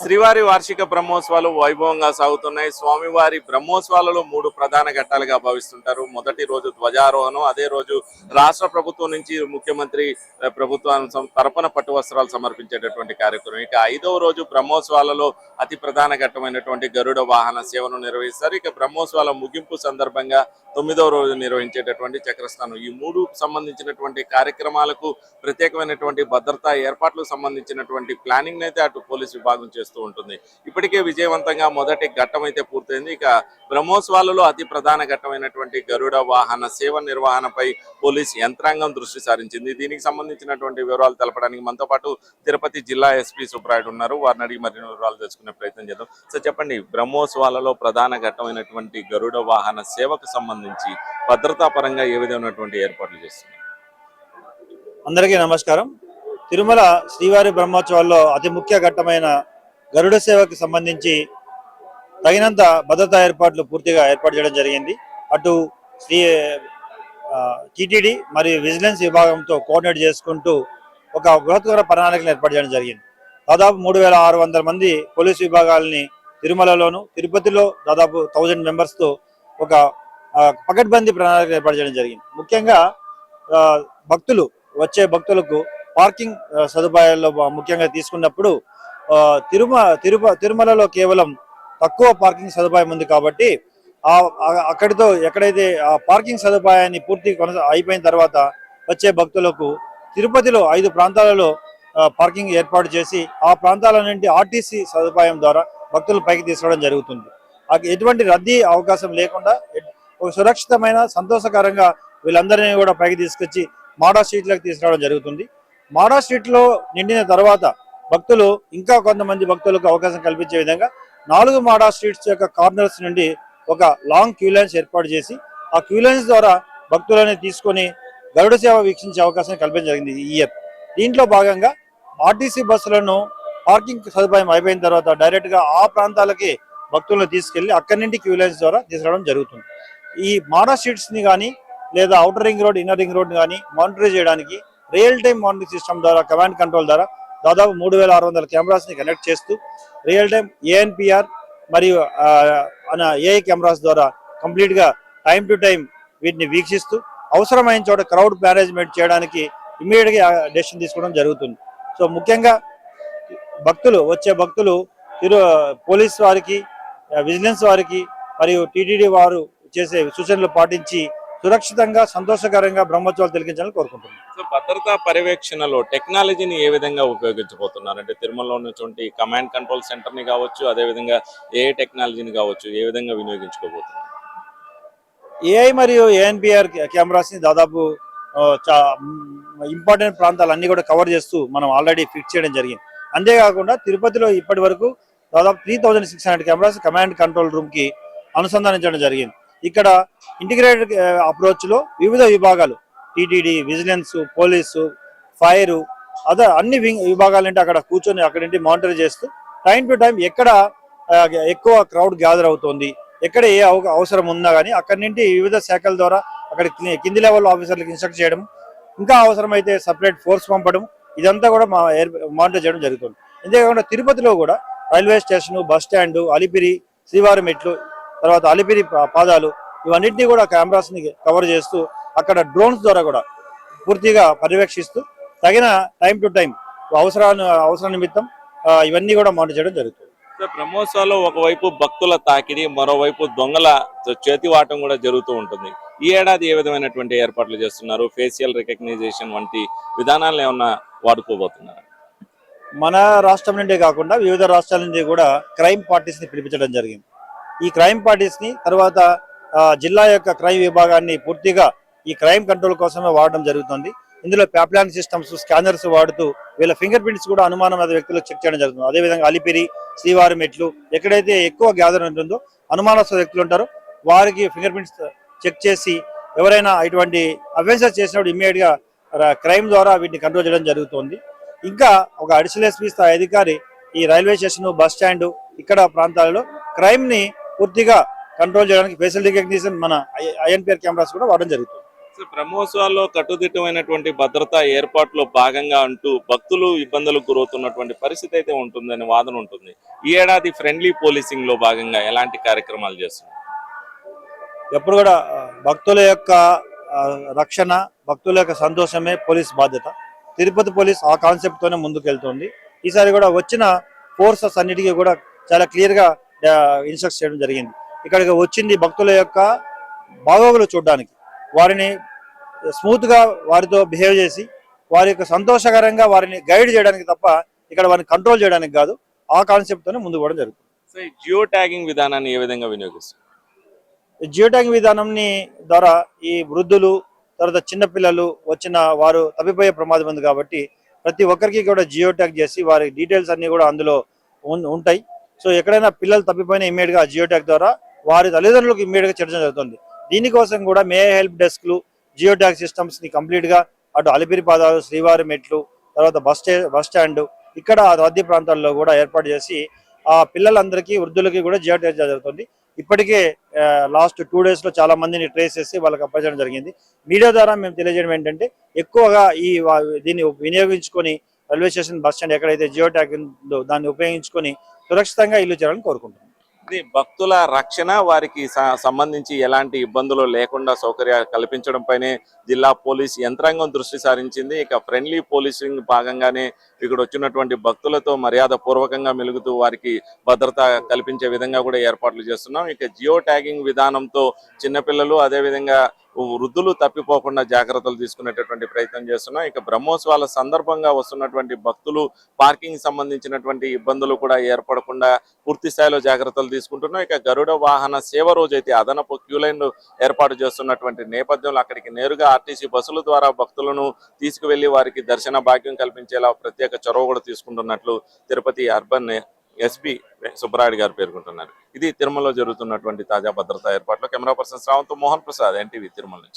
శ్రీవారి వార్షిక బ్రహ్మోత్సవాలు వైభవంగా సాగుతున్నాయి. స్వామివారి బ్రహ్మోత్సవాలలో 3 ప్రధాన ఘట్టాలుగా భావిస్తుంటారు. మొదటి రోజు ధ్వజారోహణం, అదే రోజు రాష్ట్ర ప్రభుత్వం నుంచి ముఖ్యమంత్రి ప్రభుత్వం తరపున పట్టు వస్త్రాలు సమర్పించేటటువంటి కార్యక్రమం. ఇక 5వ రోజు బ్రహ్మోత్సవాలలో అతి ప్రధాన ఘట్టమైనటువంటి గరుడ వాహన సేవను నిర్వహిస్తారు. ఇక బ్రహ్మోత్సవాల ముగింపు సందర్భంగా 9వ రోజు నిర్వహించేటటువంటి చక్రస్నానం. ఈ 3 సంబంధించినటువంటి కార్యక్రమాలకు ప్రత్యేకమైనటువంటి భద్రతా ఏర్పాట్లకు సంబంధించినటువంటి ప్లానింగ్ అయితే అటు పోలీసు విభాగం చేస్తూ ఉంటుంది. ఇప్పటికే విజయవంతంగా మొదటి ఘట్టం అయితే పూర్తయింది. ఇక బ్రహ్మోత్సవాలలో అతి ప్రధాన ఘట్టమైనటువంటి గరుడ వాహన సేవ నిర్వహణపై పోలీసు యంత్రాంగం దృష్టి సారించింది. దీనికి సంబంధించినటువంటి వివరాలు తెలపడానికి మనతో పాటు తిరుపతి జిల్లా ఎస్పీ సుబ్రాయుడు ఉన్నారు. వారిని అడిగి మరిన్ని వివరాలు తెలుసుకునే ప్రయత్నం చేద్దాం. సో చెప్పండి, బ్రహ్మోత్సవాలలో ప్రధాన ఘట్టమైనటువంటి గరుడ వాహన సేవకు సంబంధించి భద్రతా పరంగా ఏ విధమైనటువంటి ఏర్పాట్లు చేస్తున్నారు? అందరికీ నమస్కారం. తిరుమల శ్రీవారి బ్రహ్మోత్సవాల్లో అతి ముఖ్య ఘట్టమైన గరుడ సేవకు సంబంధించి తగినంత భద్రతా ఏర్పాట్లు పూర్తిగా ఏర్పాటు చేయడం జరిగింది. అటు టీటీడీ మరియు విజిలెన్స్ విభాగంతో కోఆర్డినేట్ చేసుకుంటూ ఒక బృహత్కర ప్రణాళికను ఏర్పాటు చేయడం జరిగింది. దాదాపు 3600 మంది పోలీసు విభాగాలని తిరుమలలోను, తిరుపతిలో దాదాపు 1000 మెంబర్స్తో ఒక పకడ్బందీ ప్రణాళిక ఏర్పాటు చేయడం జరిగింది. ముఖ్యంగా భక్తులు వచ్చే భక్తులకు పార్కింగ్ సదుపాయాల్లో ముఖ్యంగా తీసుకున్నప్పుడు తిరుమలలో కేవలం తక్కువ పార్కింగ్ సదుపాయం ఉంది కాబట్టి అక్కడితో ఎక్కడైతే ఆ పార్కింగ్ సదుపాయాన్ని పూర్తి అయిపోయిన తర్వాత వచ్చే భక్తులకు తిరుపతిలో 5 ప్రాంతాలలో పార్కింగ్ ఏర్పాటు చేసి ఆ ప్రాంతాల నుండి ఆర్టీసీ సదుపాయం ద్వారా భక్తులు పైకి తీసుకురావడం జరుగుతుంది. ఎటువంటి రద్దీ అవకాశం లేకుండా ఒక సురక్షితమైన సంతోషకరంగా వీళ్ళందరినీ కూడా పైకి తీసుకొచ్చి మాడా స్ట్రీట్లకు తీసుకురావడం జరుగుతుంది. మాడా స్ట్రీట్లో నిండిన తర్వాత భక్తులు ఇంకా కొంతమంది భక్తులకు అవకాశం కల్పించే విధంగా 4 మాడా స్ట్రీట్స్ యొక్క కార్నర్స్ నుండి ఒక లాంగ్ క్యూ లైన్స్ ఏర్పాటు చేసి ఆ క్యూ లైన్స్ ద్వారా భక్తులని తీసుకొని గరుడ సేవ వీక్షించే అవకాశం కల్పించడం జరిగింది ఈ ఇయర్. దీంట్లో భాగంగా ఆర్టీసీ బస్సులను పార్కింగ్ సదుపాయం అయిపోయిన తర్వాత డైరెక్ట్గా ఆ ప్రాంతాలకి భక్తులను తీసుకెళ్లి అక్కడి నుండి క్యూ లైన్స్ ద్వారా తీసుకురావడం జరుగుతుంది. ఈ మాడా స్ట్రీట్స్ని కానీ లేదా outer ring road, inner ring road కానీ మానిటర్ చేయడానికి రియల్ టైమ్ మానిటరింగ్ సిస్టమ్ ద్వారా కమాండ్ కంట్రోల్ ద్వారా దాదాపు 3600 కెమెరాస్ని కనెక్ట్ చేస్తూ రియల్ టైమ్ ఏఎన్పిఆర్ మరియు ఏఐ కెమెరాస్ ద్వారా కంప్లీట్గా టైం టు టైం వీటిని వీక్షిస్తూ అవసరమైన చోట క్రౌడ్ మేనేజ్మెంట్ చేయడానికి ఇమ్మీడియట్గా డెసిషన్ తీసుకోవడం జరుగుతుంది. సో ముఖ్యంగా వచ్చే భక్తులు పోలీస్ వారికి, విజిలెన్స్ వారికి మరియు టీటీడీ వారు చేసే సూచనలు పాటించి సురక్షితంగా సంతోషకరంగా బ్రహ్మోత్సవాలు తిలకించాలని కోరుకుంటున్నాను. సో భద్రతా పర్యవేక్షణలో టెక్నాలజీని ఏ విధంగా ఉపయోగించబోతున్నారు? అంటే తిరుమలలో ఉన్నటువంటి కమాండ్ కంట్రోల్ సెంటర్ని కావచ్చు, అదేవిధంగా ఏఐ టెక్నాలజీని కావచ్చు, ఏ విధంగా వినియోగించుకోబోతున్నారు? ఏఐ మరియు ఏఎన్పిఆర్ కెమెరాస్ని దాదాపు ఇంపార్టెంట్ ప్రాంతాలన్నీ కూడా కవర్ చేస్తూ మనం ఆల్రెడీ ఫిక్స్ చేయడం జరిగింది. అంతేకాకుండా తిరుపతిలో ఇప్పటి వరకు దాదాపు 3600 కెమెరాస్ కమాండ్ కంట్రోల్ రూమ్కి అనుసంధానించడం జరిగింది. ఇక్కడ ఇంటిగ్రేటెడ్ అప్రోచ్లో వివిధ విభాగాలు టీటీడీ, విజిలెన్స్, పోలీసు, ఫైరు అన్ని విభాగాలు అంటే అక్కడ కూర్చొని అక్కడి నుండి మానిటర్ చేస్తూ టైం టు టైం ఎక్కడ ఎక్కువ క్రౌడ్ గ్యాదర్ అవుతుంది, ఎక్కడ ఏ అవసరం ఉన్నా కానీ అక్కడి నుండి వివిధ శాఖల ద్వారా అక్కడ కింది లెవెల్ ఆఫీసర్లకు ఇన్స్ట్రక్ట్ చేయడం, ఇంకా అవసరమైతే సపరేట్ ఫోర్స్ పంపడం, ఇదంతా కూడా మానిటర్ చేయడం జరుగుతుంది. అంతేకాకుండా తిరుపతిలో కూడా railway station, bus stand, Alipiri, శ్రీవారి మెట్లు, తర్వాత అలిపిరి పాదాలు, ఇవన్నింటినీ కూడా కెమెరాస్ని కవర్ చేస్తూ అక్కడ డ్రోన్స్ ద్వారా కూడా పూర్తిగా పర్యవేక్షిస్తూ తగిన టైం టు టైం అవసరం నిమిత్తం ఇవన్నీ కూడా మానిటర్ చేయడం జరుగుతుంది. బ్రహ్మోత్సవాల్లో ఒకవైపు భక్తుల తాకిడి, మరోవైపు దొంగల చేతివాటం కూడా జరుగుతూ ఉంటుంది. ఈ ఏడాది ఏ విధమైనటువంటి ఏర్పాట్లు చేస్తున్నారు? ఫేషియల్ రికగ్నైజేషన్ వంటి విధానాలను ఏమన్నా వాడుకోబోతున్నారు? మన రాష్ట్రం నుండే కాకుండా వివిధ రాష్ట్రాల నుండి కూడా క్రైమ్ పార్టీస్ని పిలిపించడం జరిగింది. ఈ క్రైమ్ పార్టీస్ని తర్వాత జిల్లా యొక్క క్రైమ్ విభాగాన్ని పూర్తిగా ఈ క్రైమ్ కంట్రోల్ కోసమే వాడడం జరుగుతుంది. ఇందులో ప్యాప్లాన్ సిస్టమ్స్, స్కానర్స్ వాడుతూ వీళ్ళ ఫింగర్ ప్రింట్స్ కూడా అనుమానమైన వ్యక్తులకు చెక్ చేయడం జరుగుతుంది. అదేవిధంగా అలిపిరి, శ్రీవారి మెట్లు ఎక్కడైతే ఎక్కువ గ్యాదర్ ఉంటుందో అనుమానస్తుల వ్యక్తులు ఉంటారో వారికి ఫింగర్ ప్రింట్స్ చెక్ చేసి ఎవరైనా ఇటువంటి అఫెన్సెస్ చేసినప్పుడు ఇమ్మీడియట్గా క్రైమ్ ద్వారా వీటిని కంట్రోల్ చేయడం జరుగుతుంది. ఇంకా ఒక అడిషనల్ ఎస్పీ స్థాయి అధికారి ఈ రైల్వే స్టేషన్, బస్ స్టాండ్ ఇక్కడ ప్రాంతాలలో క్రైమ్ని పూర్తిగా కంట్రోల్ చేయడానికి ఫేషియల్ రికగ్నిషన్ మన ఐఎన్పిఆర్ కెమెరాస్ కూడా వాడడం జరుగుతుంది. సో బ్రహ్మోత్సవాల్లో కట్టుదిట్టమైనటువంటి భద్రతా ఏర్పాట్లో భాగంగా అంటూ భక్తులు ఇబ్బందులకు గురవుతున్నటువంటి పరిస్థితి అయితే ఉంటుందని వాదన ఉంటుంది. ఈ ఏడాది ఫ్రెండ్లీ పోలీసింగ్ లో భాగంగా ఎలాంటి కార్యక్రమాలు చేస్తున్నారు? ఎప్పుడు కూడా భక్తుల యొక్క ఆ, రక్షణ, భక్తుల యొక్క సంతోషమే పోలీస్ బాధ్యత. తిరుపతి పోలీస్ ఆ కాన్సెప్ట్ తోనే ముందుకు వెళ్తుంది. ఈసారి కూడా వచ్చిన ఫోర్సెస్ అన్నిటికీ కూడా చాలా క్లియర్ గా ఇన్స్ట్రక్ట్ చేయడం జరిగింది. ఇక్కడికి వచ్చింది భక్తుల యొక్క బాగోగులు చూడడానికి, వారిని స్మూత్ గా వారితో బిహేవ్ చేసి వారి యొక్క సంతోషకరంగా వారిని గైడ్ చేయడానికి తప్ప ఇక్కడ వారిని కంట్రోల్ చేయడానికి కాదు. ఆ కాన్సెప్ట్ తోనే ముందుకు పోవడం జరుగుతుంది. సో ఈ జియో ట్యాగింగ్ విధానాన్ని ఏ విధంగా వినియోగిస్తారు? జియో ట్యాగింగ్ విధానంని ద్వారా ఈ వృద్ధులు, తర్వాత చిన్నపిల్లలు వచ్చిన వారు తప్పిపోయే ప్రమాదం ఉంది కాబట్టి ప్రతి ఒక్కరికి కూడా జియో ట్యాగ్ చేసి వారి డీటెయిల్స్ అన్ని కూడా అందులో ఉంటాయి. సో ఎక్కడైనా పిల్లలు తప్పిపోయిన ఇమ్మీడియట్ గా జియో ట్యాగ్ ద్వారా వారి తల్లిదండ్రులకు ఇమ్మీడియట్ గా చేర్చడం జరుగుతుంది. దీనికోసం కూడా మే హెల్ప్ డెస్క్లు, జియో ట్యాగ్ సిస్టమ్స్ ని కంప్లీట్ గా అటు అలిపిరి పాదాలు, శ్రీవారి మెట్లు, తర్వాత బస్ స్టాండ్ ఇక్కడ రద్దీ ప్రాంతాల్లో కూడా ఏర్పాటు చేసి ఆ పిల్లలందరికీ, వృద్ధులకి కూడా జియో ట్యాగ్ జరుగుతుంది. ఇప్పటికే లాస్ట్ 2 days లో చాలా మందిని ట్రేస్ చేసి వాళ్ళకి అప్పచెప్పడం జరిగింది. మీడియా ద్వారా మేము తెలియజేయడం ఏంటంటే ఎక్కువగా దీన్ని వినియోగించుకొని రైల్వే స్టేషన్, బస్ స్టాండ్ ఎక్కడైతే జియో ట్యాగ్ ఉందో దాన్ని ఉపయోగించుకొని సురక్షితంగా ఇల్లు చేరాలని కోరుకుంటున్నాం. ఇది భక్తుల రక్షణ, వారికి సంబంధించి ఎలాంటి ఇబ్బందులు లేకుండా సౌకర్యాలు కల్పించడం పైనే జిల్లా పోలీస్ యంత్రాంగం దృష్టి సారించింది. ఇక ఫ్రెండ్లీ పోలీసింగ్ భాగంగానే ఇక్కడ వచ్చినటువంటి భక్తులతో మర్యాద పూర్వకంగా మెలుగుతూ వారికి భద్రత కల్పించే విధంగా కూడా ఏర్పాట్లు చేస్తున్నాం. ఇక జియో ట్యాగింగ్ విధానంతో చిన్నపిల్లలు, అదేవిధంగా వృద్ధులు తప్పిపోకుండా జాగ్రత్తలు తీసుకునేటటువంటి ప్రయత్నం చేస్తున్నాం. ఇక బ్రహ్మోత్సవాల సందర్భంగా వస్తున్నటువంటి భక్తులు పార్కింగ్ సంబంధించినటువంటి ఇబ్బందులు కూడా ఏర్పడకుండా పూర్తి స్థాయిలో జాగ్రత్తలు తీసుకుంటున్నాం. ఇక గరుడ వాహన సేవ రోజైతే అదనపు క్యూ లైన్ ఏర్పాటు చేస్తున్నటువంటి నేపథ్యంలో అక్కడికి నేరుగా ఆర్టీసీ బస్సుల ద్వారా భక్తులను తీసుకువెళ్లి వారికి దర్శన భాగ్యం కల్పించేలా ప్రత్యేక చొరవ కూడా తీసుకుంటున్నట్లు తిరుపతి అర్బన్ ఎస్పీ సుబ్బరాయుడు గారు పేర్కొంటున్నారు. ఇది తిరుమలలో జరుగుతున్నటువంటి తాజా భద్రతా ఏర్పాట్లు. Camera person Shravanth, Mohan Prasad, NTV, Tirumala నుంచి.